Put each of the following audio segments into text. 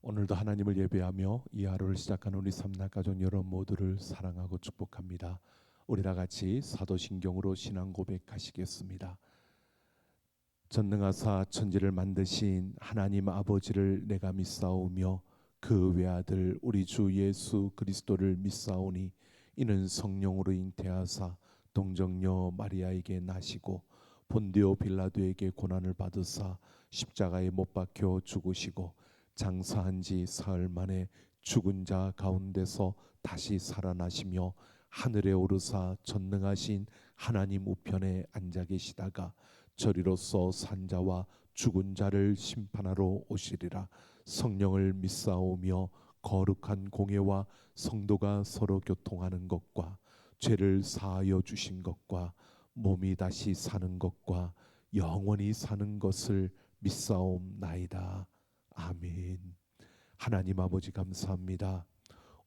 오늘도 하나님을 예배하며 이 하루를 시작하는 우리 삼락가족 여러분 모두를 사랑하고 축복합니다. 우리 다 같이 사도신경으로 신앙 고백하시겠습니다. 전능하사 천지를 만드신 하나님 아버지를 내가 믿사오며 그 외아들 우리 주 예수 그리스도를 믿사오니 이는 성령으로 잉태하사 동정녀 마리아에게 나시고 본디오 빌라도에게 고난을 받으사 십자가에 못 박혀 죽으시고 장사한 지 사흘 만에 죽은 자 가운데서 다시 살아나시며 하늘에 오르사 전능하신 하나님 우편에 앉아 계시다가 저리로서 산자와 죽은 자를 심판하러 오시리라. 성령을 믿사오며 거룩한 공예와 성도가 서로 교통하는 것과 죄를 사하여 주신 것과 몸이 다시 사는 것과 영원히 사는 것을 믿사옵나이다. 아멘. 하나님 아버지 감사합니다.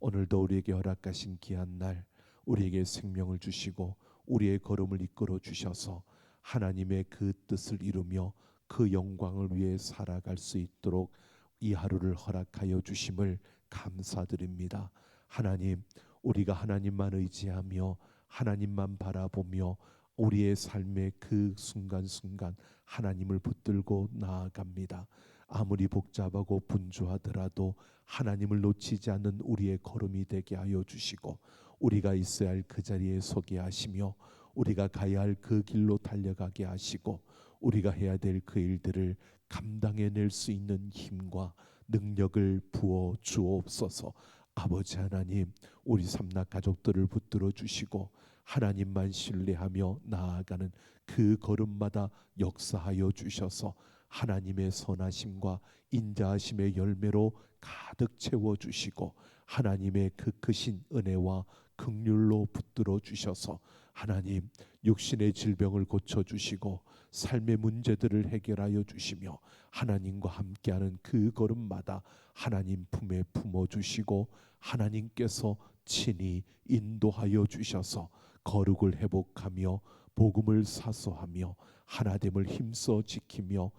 오늘도 우리에게 허락하신 귀한 날, 우리에게 생명을 주시고 우리의 걸음을 이끌어 주셔서 하나님의 그 뜻을 이루며 그 영광을 위해 살아갈 수 있도록 이 하루를 허락하여 주심을 감사드립니다. 하나님, 우리가 하나님만 의지하며 하나님만 바라보며 우리의 삶의 그 순간순간 하나님을 붙들고 나아갑니다. 아무리 복잡하고 분주하더라도 하나님을 놓치지 않는 우리의 걸음이 되게 하여 주시고 우리가 있어야 할 그 자리에 서게 하시며 우리가 가야 할 그 길로 달려가게 하시고 우리가 해야 될 그 일들을 감당해낼 수 있는 힘과 능력을 부어 주옵소서. 아버지 하나님, 우리 삼락 가족들을 붙들어 주시고 하나님만 신뢰하며 나아가는 그 걸음마다 역사하여 주셔서 하나님의 선하심과 인자하심의 열매로 가득 채워주시고 하나님의 그 크신 은혜와 긍휼로 붙들어 주셔서 하나님 육신의 질병을 고쳐주시고 삶의 문제들을 해결하여 주시며 하나님과 함께하는 그 걸음마다 하나님 품에 품어주시고 하나님께서 친히 인도하여 주셔서 거룩을 회복하며 복음을 사수하며 하나됨을 힘써 지키며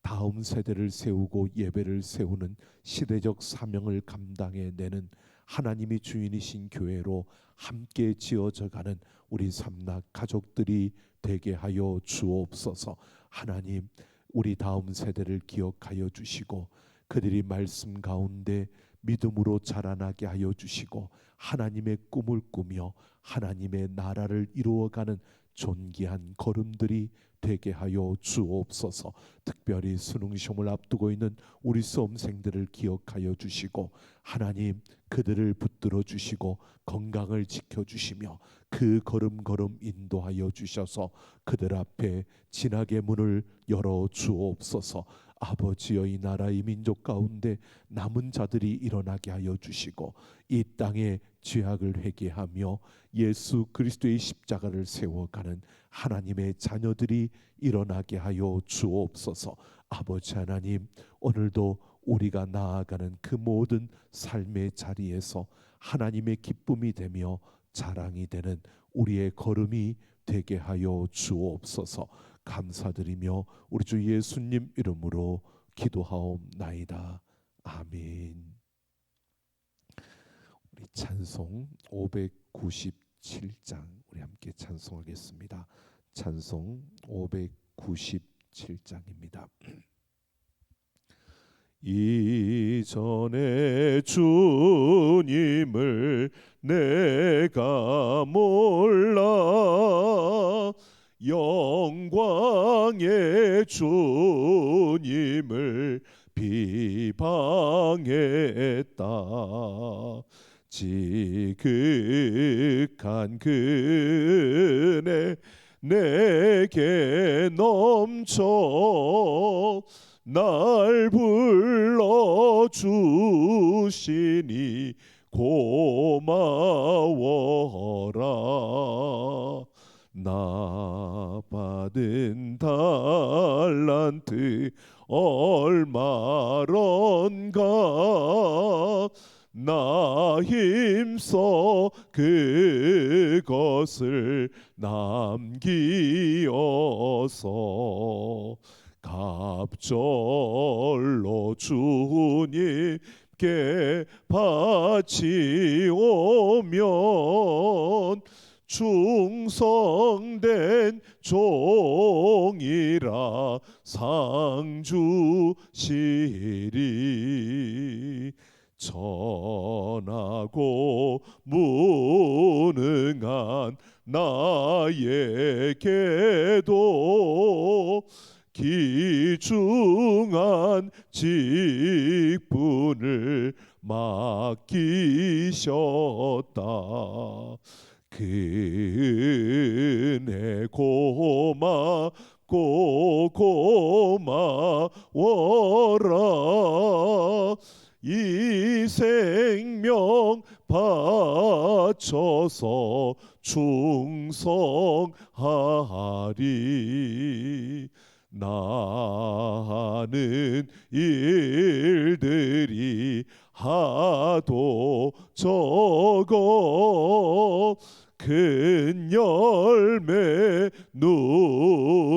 다음 세대를 세우고 예배를 세우는 시대적 사명을 감당해내는 하나님이 주인이신 교회로 함께 지어져가는 우리 삼락 가족들이 되게 하여 주옵소서. 하나님, 우리 다음 세대를 기억하여 주시고 그들이 말씀 가운데 믿음으로 자라나게 하여 주시고 하나님의 꿈을 꾸며 하나님의 나라를 이루어가는 존귀한 걸음들이 되게 하여 주옵소서. 특별히 수능 시험을 앞두고 있는 우리 수험생들을 기억하여 주시고 하나님 그들을 붙들어 주시고 건강을 지켜 주시며 그 걸음걸음 인도하여 주셔서 그들 앞에 진학의 문을 열어 주옵소서. 아버지여, 이 나라 이 민족 가운데 남은 자들이 일어나게 하여 주시고 이 땅에 죄악을 회개하며 예수 그리스도의 십자가를 세워가는 하나님의 자녀들이 일어나게 하여 주옵소서. 아버지 하나님, 오늘도 우리가 나아가는 그 모든 삶의 자리에서 하나님의 기쁨이 되며 자랑이 되는 우리의 걸음이 되게 하여 주옵소서. 감사드리며 우리 주 예수님 이름으로 기도하옵나이다. 아멘. 우리 찬송 597장 우리 함께 찬송하겠습니다. 찬송 597장입니다. 이전에 주님을 내가 몰라 영광의 주님을 비방했다. 지극한 그네 내게 넘쳐 날 불러주시니 고마워라. 나 받은 달란트 얼마런가 나 힘써 그것을 남기어서 갑절로 주님께 바치오면 충성된 종이라 상 주시리. 전하고 무능한 나에게도 귀중한 직분을 맡기셨다. 그네 고맙고 고마워라. 이 생명 바쳐서 충성하리. 나는 일들이 하도 적어 큰 열매 눈앞에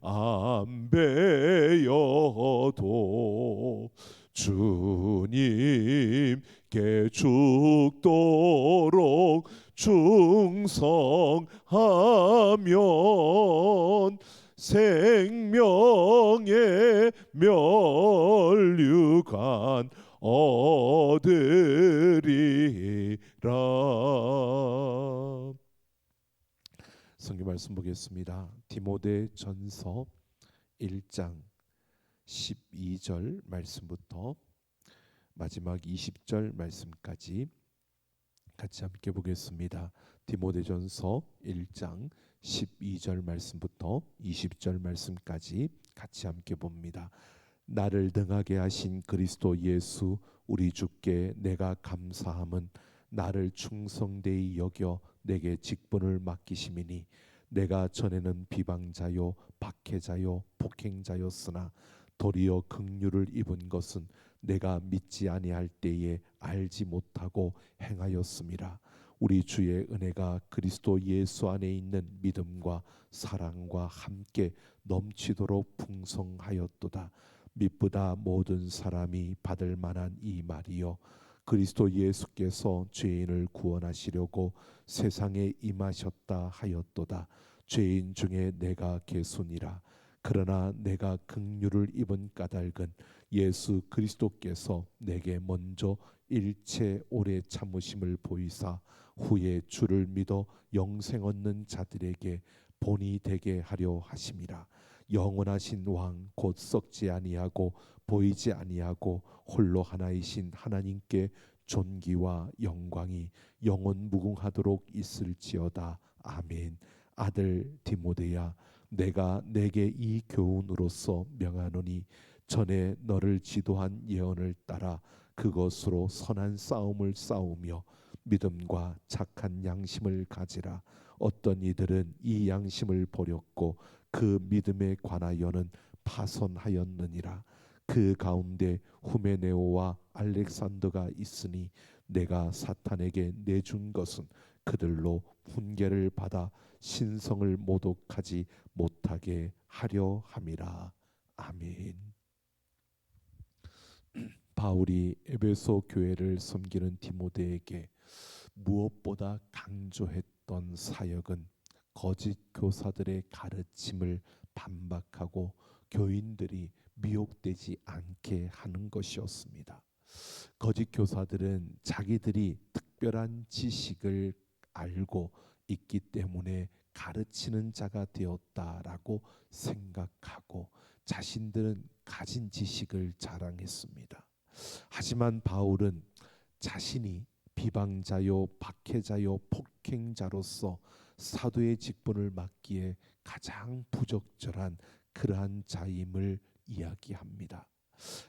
안 베어도 주님께 죽도록 충성하면 생명의 면류관 얻으리라. 성경 말씀 보겠습니다. 디모데전서 1장 12절 말씀부터 마지막 20절 말씀까지 같이 함께 보겠습니다. 디모데전서 1장 12절 말씀부터 20절 말씀까지 같이 함께 봅니다. 나를 등하게 하신 그리스도 예수 우리 주께 내가 감사함은 나를 충성되이 여겨 내게 직분을 맡기심이니 내가 전에는 비방자요 박해자요 폭행자였으나 도리어 긍휼을 입은 것은 내가 믿지 아니할 때에 알지 못하고 행하였음이라. 우리 주의 은혜가 그리스도 예수 안에 있는 믿음과 사랑과 함께 넘치도록 풍성하였도다. 미쁘다 모든 사람이 받을 만한 이 말이요 그리스도 예수께서 죄인을 구원하시려고 세상에 임하셨다 하였도다. 죄인 중에 내가 개순이라. 그러나 내가 긍휼을 입은 까닭은 예수 그리스도께서 내게 먼저 일체 오래 참으심을 보이사 후에 주를 믿어 영생 얻는 자들에게 본이 되게 하려 하심이라. 영원하신 왕 곧 썩지 아니하고 보이지 아니하고 홀로 하나이신 하나님께 존귀와 영광이 영원 무궁하도록 있을지어다. 아멘. 아들 디모데야, 내가 내게 이 교훈으로서 명하노니 전에 너를 지도한 예언을 따라 그것으로 선한 싸움을 싸우며 믿음과 착한 양심을 가지라. 어떤 이들은 이 양심을 버렸고 그 믿음에 관하여는 파선하였느니라. 그 가운데 후메네오와 알렉산더가 있으니 내가 사탄에게 내준 것은 그들로 훈계를 받아 신성을 모독하지 못하게 하려 함이라. 아멘. 바울이 에베소 교회를 섬기는 디모데에게 무엇보다 강조했던 사역은 거짓 교사들의 가르침을 반박하고 교인들이 미혹되지 않게 하는 것이었습니다. 거짓 교사들은 자기들이 특별한 지식을 알고 있기 때문에 가르치는 자가 되었다라고 생각하고 자신들은 가진 지식을 자랑했습니다. 하지만 바울은 자신이 비방자요 박해자요 폭행자로서 사도의 직분을 맡기에 가장 부적절한 그러한 자임을 이야기합니다.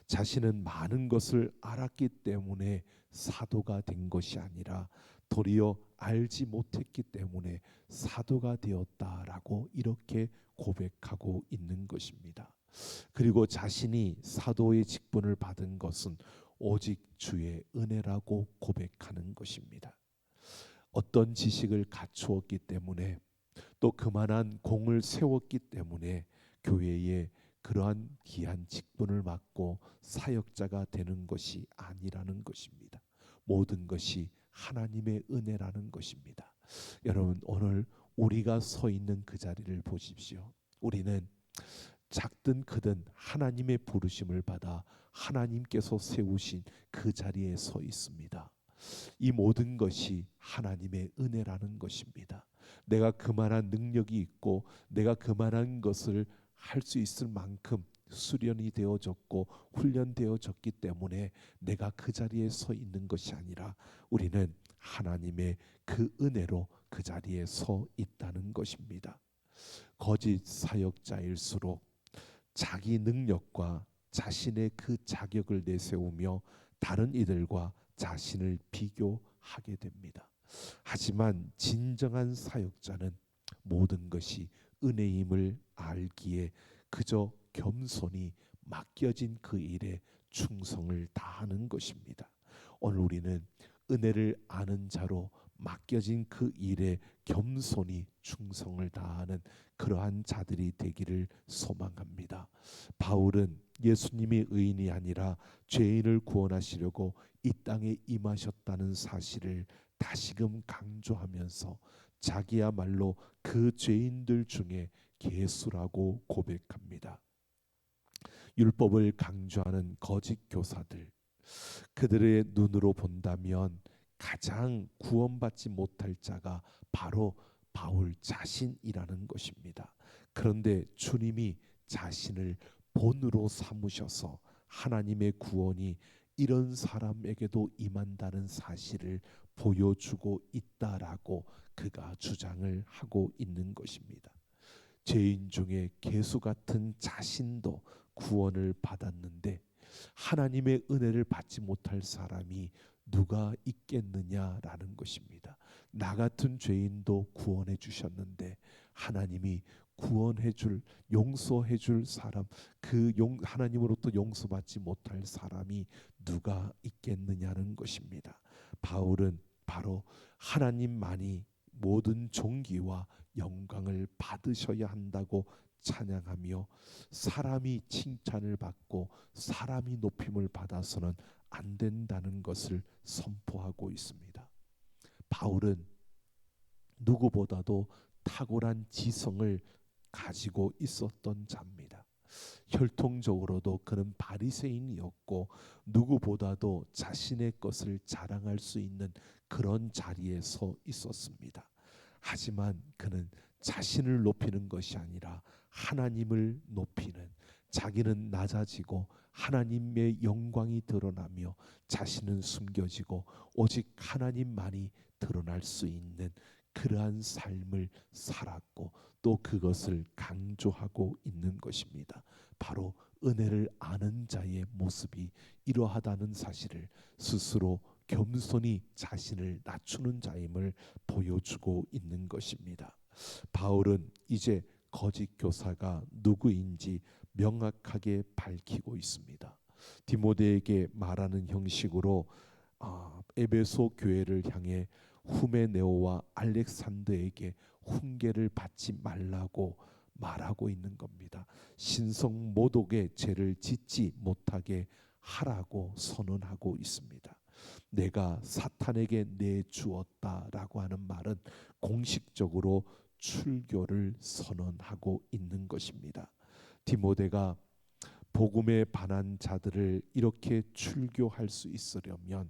자신은 많은 것을 알았기 때문에 사도가 된 것이 아니라 도리어 알지 못했기 때문에 사도가 되었다라고 이렇게 고백하고 있는 것입니다. 그리고 자신이 사도의 직분을 받은 것은 오직 주의 은혜라고 고백하는 것입니다. 어떤 지식을 갖추었기 때문에 또 그만한 공을 세웠기 때문에 교회에 그러한 귀한 직분을 맡고 사역자가 되는 것이 아니라는 것입니다. 모든 것이 하나님의 은혜라는 것입니다. 여러분, 오늘 우리가 서 있는 그 자리를 보십시오. 우리는 작든 크든 하나님의 부르심을 받아 하나님께서 세우신 그 자리에 서 있습니다. 이 모든 것이 하나님의 은혜라는 것입니다. 내가 그만한 능력이 있고 내가 그만한 것을 할 수 있을 만큼 수련이 되어졌고 훈련되어졌기 때문에 내가 그 자리에 서 있는 것이 아니라 우리는 하나님의 그 은혜로 그 자리에 서 있다는 것입니다. 거짓 사역자일수록 자기 능력과 자신의 그 자격을 내세우며 다른 이들과 자신을 비교하게 됩니다. 하지만 진정한 사역자는 모든 것이 은혜임을 알기에 그저 겸손히 맡겨진 그 일에 충성을 다하는 것입니다. 오늘 우리는 은혜를 아는 자로 맡겨진 그 일에 겸손히 충성을 다하는 그러한 자들이 되기를 소망합니다. 바울은 예수님이 의인이 아니라 죄인을 구원하시려고 이 땅에 임하셨다는 사실을 다시금 강조하면서 자기야말로 그 죄인들 중에 예수라고 고백합니다. 율법을 강조하는 거짓 교사들, 그들의 눈으로 본다면 가장 구원받지 못할 자가 바로 바울 자신이라는 것입니다. 그런데 주님이 자신을 본으로 삼으셔서 하나님의 구원이 이런 사람에게도 임한다는 사실을 보여주고 있다라고 그가 주장을 하고 있는 것입니다. 죄인 중에 개수 같은 자신도 구원을 받았는데 하나님의 은혜를 받지 못할 사람이 누가 있겠느냐라는 것입니다. 나 같은 죄인도 구원해 주셨는데 하나님이 구원해 줄, 용서해 줄 사람, 하나님으로부터 용서받지 못할 사람이 누가 있겠느냐는 것입니다. 바울은 바로 하나님만이 모든 존귀와 영광을 받으셔야 한다고 찬양하며 사람이 칭찬을 받고 사람이 높임을 받아서는 안 된다는 것을 선포하고 있습니다. 바울은 누구보다도 탁월한 지성을 가지고 있었던 자입니다. 혈통적으로도 그는 바리새인이었고 누구보다도 자신의 것을 자랑할 수 있는 그런 자리에 서 있었습니다. 하지만 그는 자신을 높이는 것이 아니라 하나님을 높이는, 자기는 낮아지고 하나님의 영광이 드러나며 자신은 숨겨지고 오직 하나님만이 드러날 수 있는 그러한 삶을 살았고 또 그것을 강조하고 있는 것입니다. 바로 은혜를 아는 자의 모습이 이러하다는 사실을 스스로 겸손히 자신을 낮추는 자임을 보여주고 있는 것입니다. 바울은 이제 거짓 교사가 누구인지 명확하게 밝히고 있습니다. 디모데에게 말하는 형식으로 에베소 교회를 향해 후메네오와 알렉산더에게 훈계를 받지 말라고 말하고 있는 겁니다. 신성 모독의 죄를 짓지 못하게 하라고 선언하고 있습니다. 내가 사탄에게 내주었다라고 하는 말은 공식적으로 출교를 선언하고 있는 것입니다. 디모데가 복음에 반한 자들을 이렇게 출교할 수 있으려면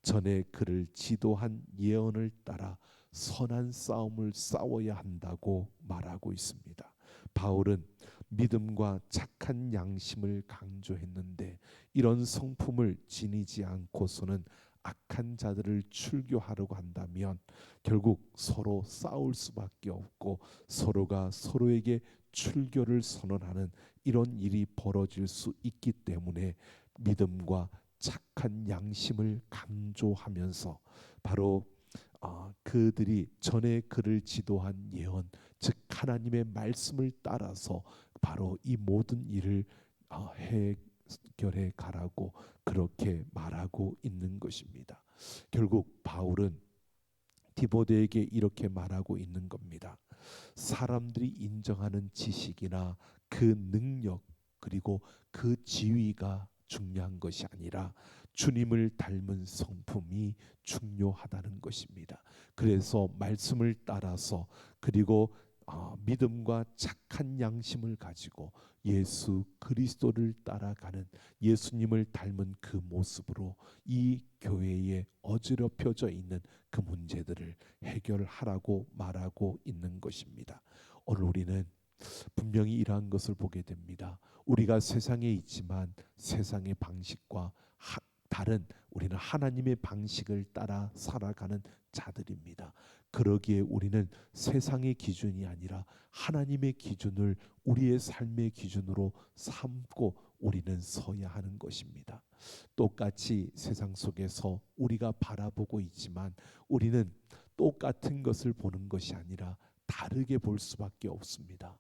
전에 그를 지도한 예언을 따라 선한 싸움을 싸워야 한다고 말하고 있습니다. 바울은 믿음과 착한 양심을 강조했는데 이런 성품을 지니지 않고서는 악한 자들을 출교하려고 한다면 결국 서로 싸울 수밖에 없고 서로가 서로에게 출교를 선언하는 이런 일이 벌어질 수 있기 때문에 믿음과 착한 양심을 강조하면서 바로 그들이 전에 그를 지도한 예언, 즉 하나님의 말씀을 따라서 바로 이 모든 일을 해결해 가라고 그렇게 말하고 있는 것입니다. 결국 바울은 디모데에게 이렇게 말하고 있는 겁니다. 사람들이 인정하는 지식이나 그 능력 그리고 그 지위가 중요한 것이 아니라 주님을 닮은 성품이 중요하다는 것입니다. 그래서 말씀을 따라서 그리고 믿음과 착한 양심을 가지고 예수 그리스도를 따라가는 예수님을 닮은 그 모습으로 이 교회에 어지럽혀져 있는 그 문제들을 해결하라고 말하고 있는 것입니다. 오늘 우리는 분명히 이러한 것을 보게 됩니다. 우리가 세상에 있지만 세상의 방식과 다른 우리는 하나님의 방식을 따라 살아가는 자들입니다. 그러기에 우리는 세상의 기준이 아니라 하나님의 기준을 우리의 삶의 기준으로 삼고 우리는 서야 하는 것입니다. 똑같이 세상 속에서 우리가 바라보고 있지만 우리는 똑같은 것을 보는 것이 아니라 다르게 볼 수밖에 없습니다.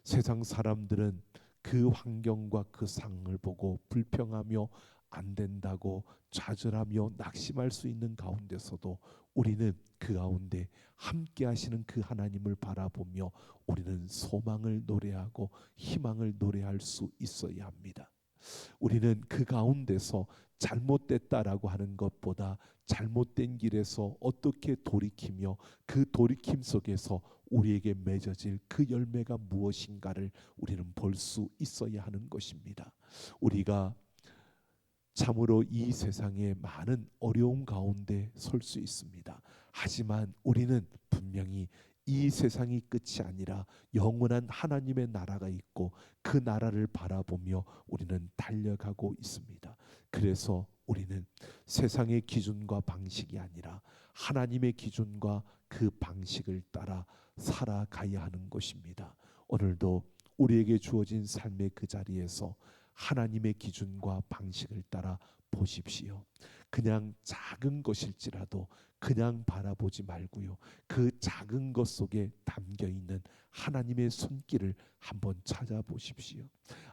세상 사람들은 그 환경과 그 상황을 보고 불평하며 안 된다고 좌절하며 낙심할 수 있는 가운데서도 우리는 그 가운데 함께 하시는 그 하나님을 바라보며 우리는 소망을 노래하고 희망을 노래할 수 있어야 합니다. 우리는 그 가운데서 잘못됐다라고 하는 것보다 잘못된 길에서 어떻게 돌이키며 그 돌이킴 속에서 우리에게 맺어질 그 열매가 무엇인가를 우리는 볼 수 있어야 하는 것입니다. 우리가 참으로 이 세상에 많은 어려움 가운데 설 수 있습니다. 하지만 우리는 분명히 이 세상이 끝이 아니라 영원한 하나님의 나라가 있고 그 나라를 바라보며 우리는 달려가고 있습니다. 그래서 우리는 세상의 기준과 방식이 아니라 하나님의 기준과 그 방식을 따라 살아가야 하는 것입니다. 오늘도 우리에게 주어진 삶의 그 자리에서 하나님의 기준과 방식을 따라 보십시오. 그냥 작은 것일지라도 그냥 바라보지 말고요. 그 작은 것 속에 담겨있는 하나님의 손길을 한번 찾아보십시오.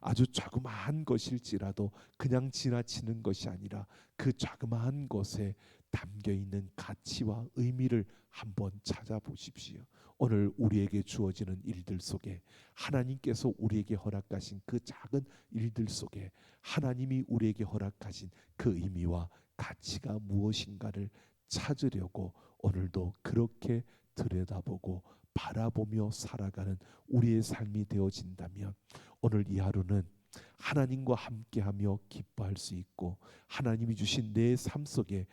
아주 자그마한 것일지라도 그냥 지나치는 것이 아니라 그 자그마한 것에 담겨있는 가치와 의미를 한번 찾아보십시오. 오늘 우리에게 주어지는 일들 속에 하나님께서 우리에게 허락하신 그 작은 일들 속에 하나님이 우리에게 허락하신 그 의미와 가치가 무엇인가를 찾으려고 오늘도 그렇게 들여다보고 바라보며 살아가는 우리의 삶이 되어진다면 오늘 이 하루는 하나님과 함께하며 기뻐할 수 있고 하나님이 주신 내 삶 속에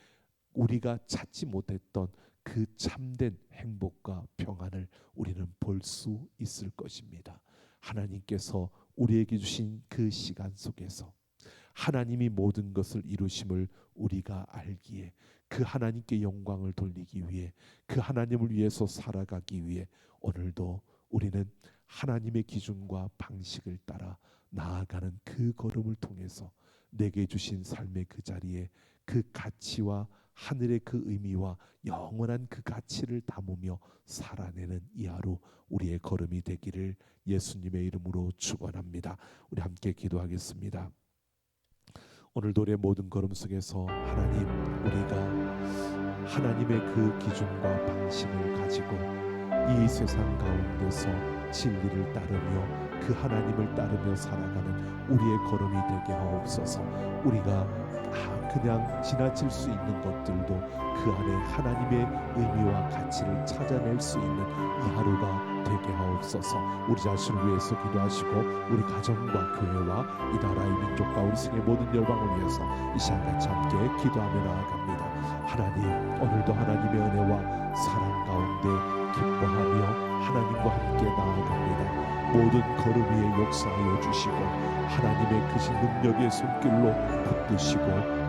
우리가 찾지 못했던 그 참된 행복과 평안을 우리는 볼 수 있을 것입니다. 하나님께서 우리에게 주신 그 시간 속에서 하나님이 모든 것을 이루심을 우리가 알기에 그 하나님께 영광을 돌리기 위해 그 하나님을 위해서 살아가기 위해 오늘도 우리는 하나님의 기준과 방식을 따라 나아가는 그 걸음을 통해서 내게 주신 삶의 그 자리에 그 가치와 하늘의 그 의미와 영원한 그 가치를 담으며 살아내는 이 하루 우리의 걸음이 되기를 예수님의 이름으로 축원합니다. 우리 함께 기도하겠습니다. 오늘도 우리의 모든 걸음 속에서 하나님, 우리가 하나님의 그 기준과 방식을 가지고 이 세상 가운데서 진리를 따르며 그 하나님을 따르며 살아가는 우리의 걸음이 되게 하옵소서. 우리가 그냥 지나칠 수 있는 것들도 그 안에 하나님의 의미와 가치를 찾아낼 수 있는 이 하루가 되게 하옵소서. 우리 자신을 위해서 기도하시고 우리 가정과 교회와 이 나라의 민족과 우리 생의 모든 열방을 위해서 이 시간 같이 함께 기도하며 나아갑니다. 하나님, 오늘도 하나님의 은혜와 사랑 가운데 기뻐하며 하나님과 함께 나아갑니다. 모든 걸음 위에 역사하여 주시고 하나님의 크신 능력의 손길로 붙드시고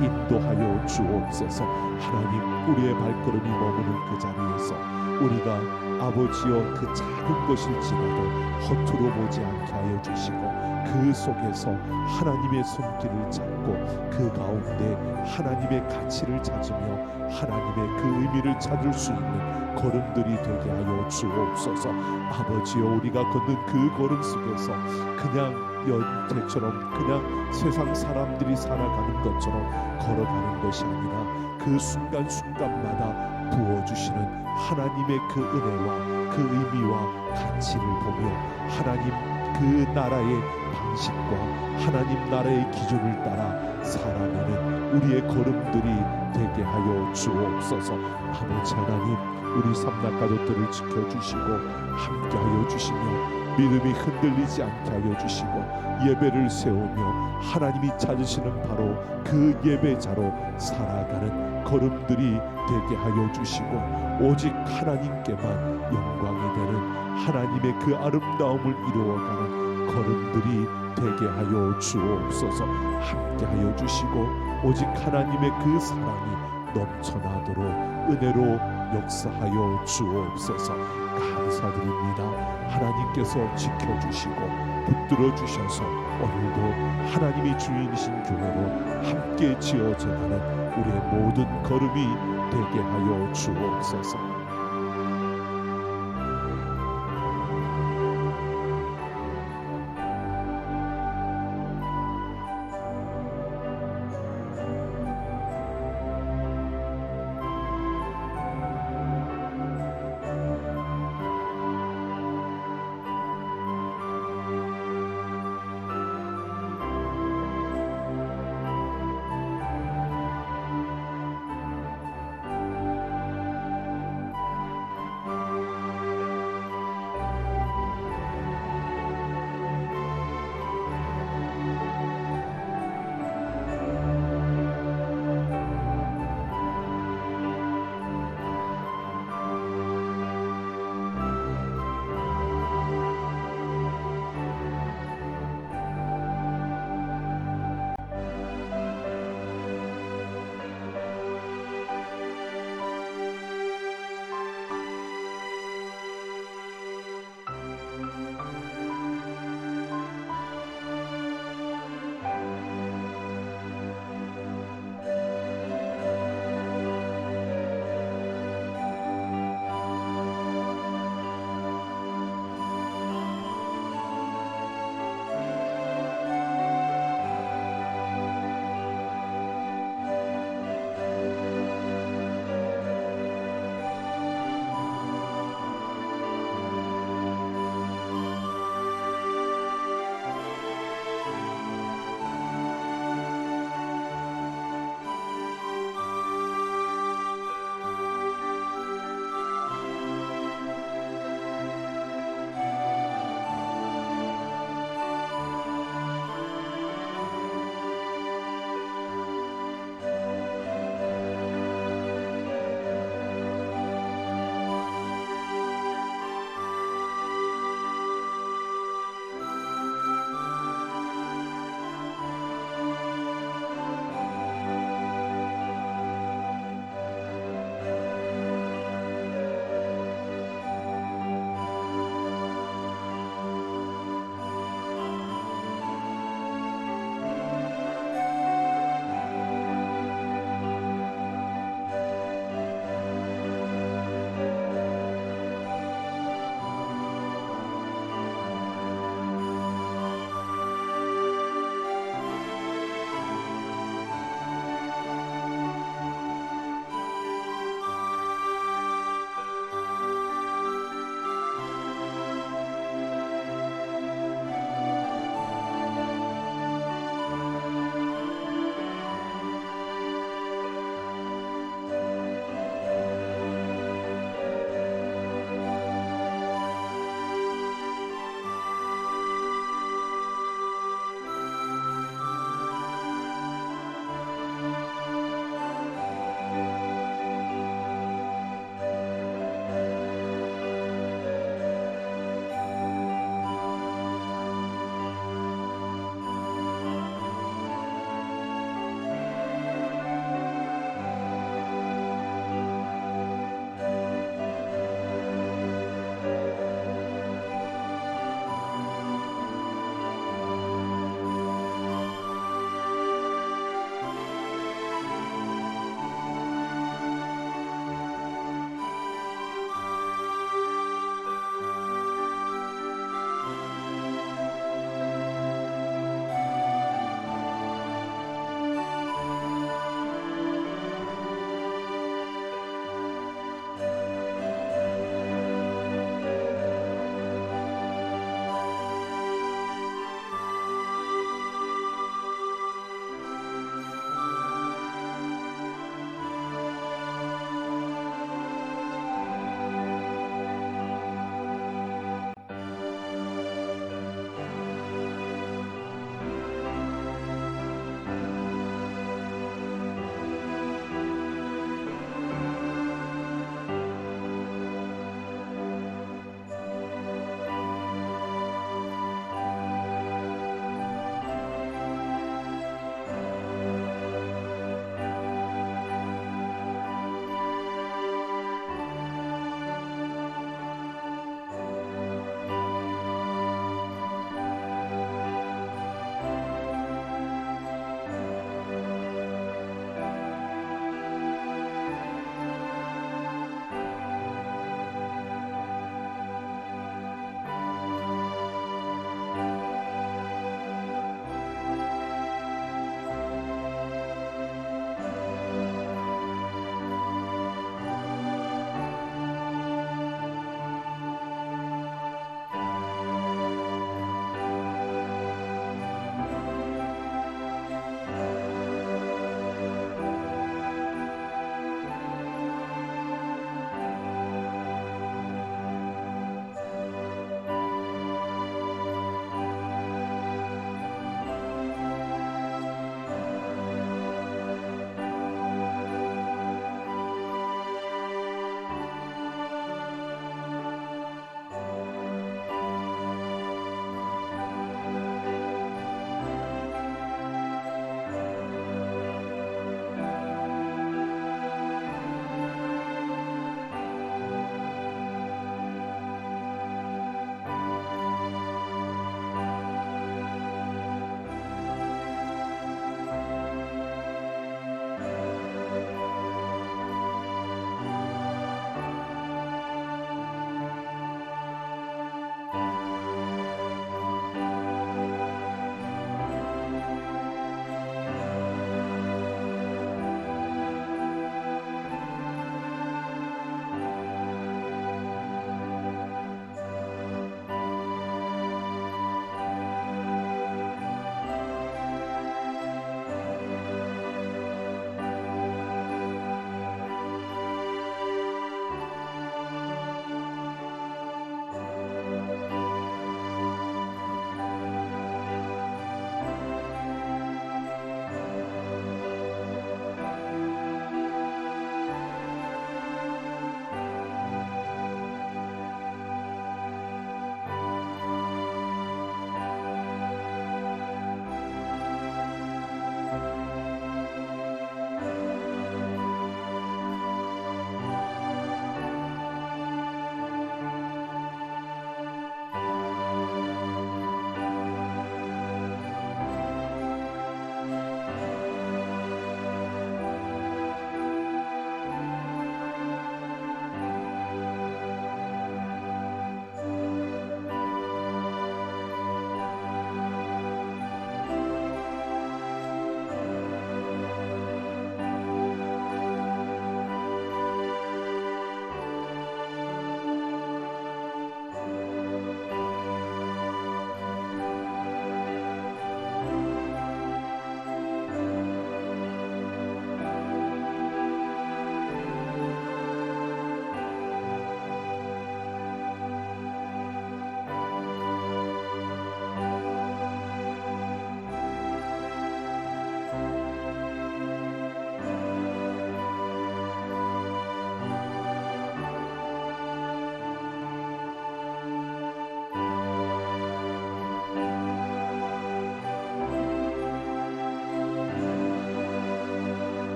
인도하여 주옵소서. 하나님, 우리의 발걸음이 머무는 그 자리에서 우리가 아버지여 그 작은 것일지라도 허투루 보지 않게 하여 주시고 그 속에서 하나님의 손길을 잡고 그 가운데 하나님의 가치를 찾으며 하나님의 그 의미를 찾을 수 있는 걸음들이 되게 하여 주옵소서. 아버지여, 우리가 걷는 그 걸음 속에서 그냥 연태처럼 그냥 세상 사람들이 살아가는 것처럼 걸어가는 것이 아니라 그 순간순간마다 부어주시는 하나님의 그 은혜와 그 의미와 가치를 보며 하나님 그 나라의 방식과 하나님 나라의 기준을 따라 살아가는 우리의 걸음들이 되게 하여 주옵소서. 아버지 하나님, 우리 삼락 가족들을 지켜주시고 함께하여 주시며 믿음이 흔들리지 않게 하여 주시고 예배를 세우며 하나님이 찾으시는 바로 그 예배자로 살아가는 걸음들이 되게 하여 주시고 오직 하나님께만 영광이 되는 하나님의 그 아름다움을 이루어가는 걸음들이 되게 하여 주옵소서. 함께하여 주시고 오직 하나님의 그 사랑이 넘쳐나도록 은혜로 역사하여 주옵소서. 감사드립니다. 하나님께서 지켜주시고 붙들어 주셔서 오늘도 하나님이 주인이신 교회로 함께 지어져가는 우리의 모든 걸음이 되게 하여 주옵소서.